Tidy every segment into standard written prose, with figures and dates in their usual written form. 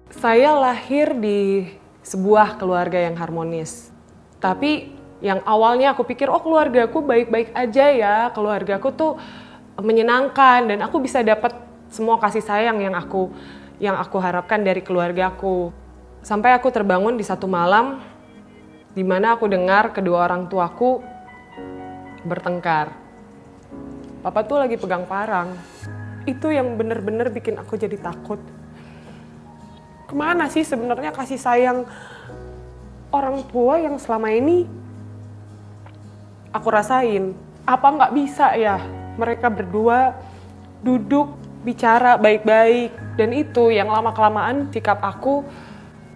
Saya lahir di sebuah keluarga yang harmonis. Tapi yang awalnya aku pikir, oh keluargaku baik-baik aja ya, keluargaku tuh menyenangkan dan aku bisa dapat semua kasih sayang yang aku harapkan dari keluargaku. Sampai aku terbangun di satu malam di mana aku dengar kedua orang tuaku bertengkar. Papa tuh lagi pegang parang. Itu yang bener-bener bikin aku jadi takut. Kemana sih sebenarnya kasih sayang orang tua yang selama ini aku rasain? Apa nggak bisa ya mereka berdua duduk bicara baik-baik? Dan itu yang lama-kelamaan sikap aku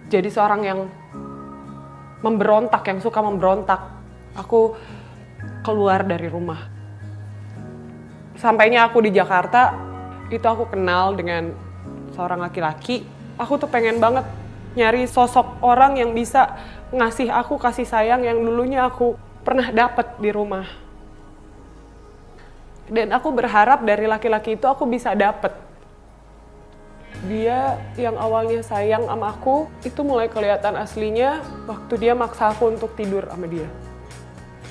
jadi seorang yang memberontak, yang suka memberontak. Aku keluar dari rumah. Sampainya aku di Jakarta, itu aku kenal dengan seorang laki-laki. Aku tuh pengen banget nyari sosok orang yang bisa ngasih aku kasih sayang yang dulunya aku pernah dapat di rumah. Dan aku berharap dari laki-laki itu aku bisa dapat. Dia yang awalnya sayang sama aku, itu mulai kelihatan aslinya waktu dia maksa aku untuk tidur sama dia.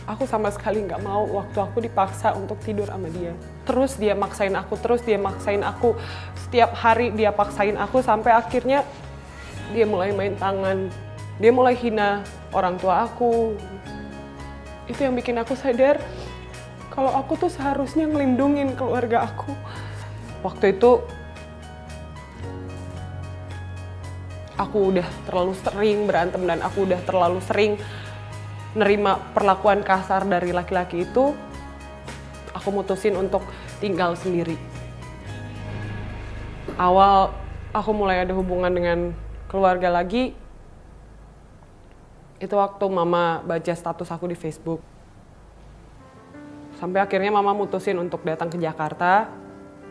Aku sama sekali nggak mau waktu aku dipaksa untuk tidur sama dia. Terus dia maksain aku. Setiap hari dia paksain aku sampai akhirnya dia mulai main tangan. Dia mulai hina orang tua aku. Itu yang bikin aku sadar kalau aku tuh seharusnya ngelindungin keluarga aku. Waktu itu aku udah terlalu sering berantem dan aku udah terlalu sering nerima perlakuan kasar dari laki-laki itu. Aku mutusin untuk tinggal sendiri. Awal aku mulai ada hubungan dengan keluarga lagi, itu waktu mama baca status aku di Facebook. Sampai akhirnya mama mutusin untuk datang ke Jakarta.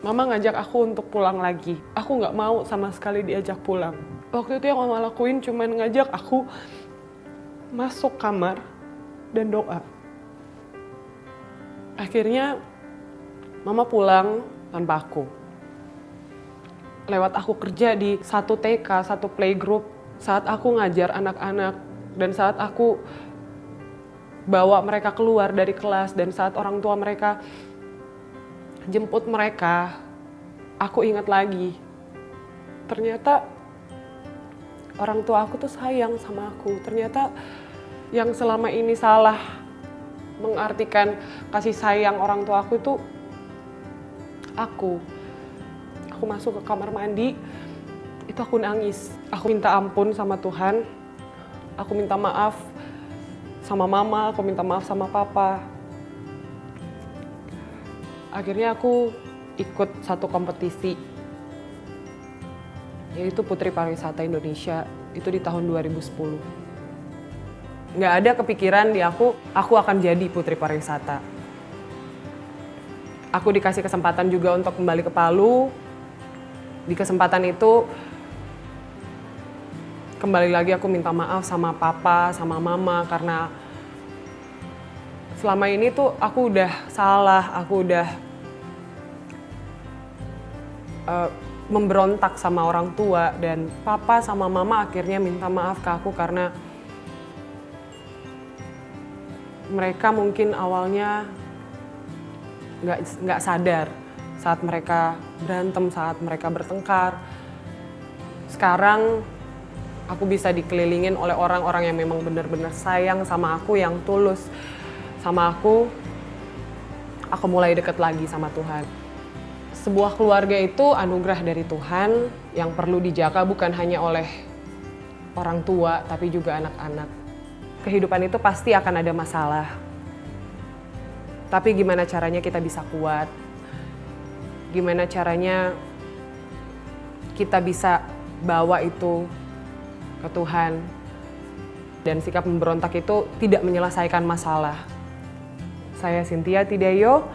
Mama ngajak aku untuk pulang lagi. Aku nggak mau sama sekali diajak pulang. Waktu itu yang mama lakuin cuma ngajak aku masuk kamar dan doa. Akhirnya mama pulang tanpa aku. Lewat aku kerja di satu TK, satu playgroup, saat aku ngajar anak-anak dan saat aku bawa mereka keluar dari kelas dan saat orang tua mereka jemput mereka, aku ingat lagi. Ternyata orang tua aku tuh sayang sama aku. Ternyata yang selama ini salah mengartikan kasih sayang orang tua aku itu aku. Aku masuk ke kamar mandi, itu aku nangis. Aku minta ampun sama Tuhan, aku minta maaf sama mama, aku minta maaf sama papa. Akhirnya aku ikut satu kompetisi, yaitu Putri Pariwisata Indonesia, itu di tahun 2010. Nggak ada kepikiran di aku akan jadi Putri Pariwisata. Aku dikasih kesempatan juga untuk kembali ke Palu. Di kesempatan itu, kembali lagi aku minta maaf sama papa, sama mama, karena selama ini tuh aku udah salah, aku udah memberontak sama orang tua. Dan papa sama mama akhirnya minta maaf ke aku karena mereka mungkin awalnya nggak sadar saat mereka berantem, saat mereka bertengkar. Sekarang aku bisa dikelilingin oleh orang-orang yang memang benar-benar sayang sama aku, yang tulus sama aku mulai deket lagi sama Tuhan. Sebuah keluarga itu anugerah dari Tuhan yang perlu dijaga bukan hanya oleh orang tua, tapi juga anak-anak. Kehidupan itu pasti akan ada masalah. Tapi gimana caranya kita bisa kuat? Gimana caranya kita bisa bawa itu ke Tuhan? Dan sikap memberontak itu tidak menyelesaikan masalah. Saya Cynthia Tidayo,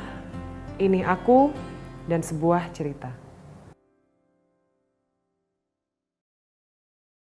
ini aku dan sebuah cerita.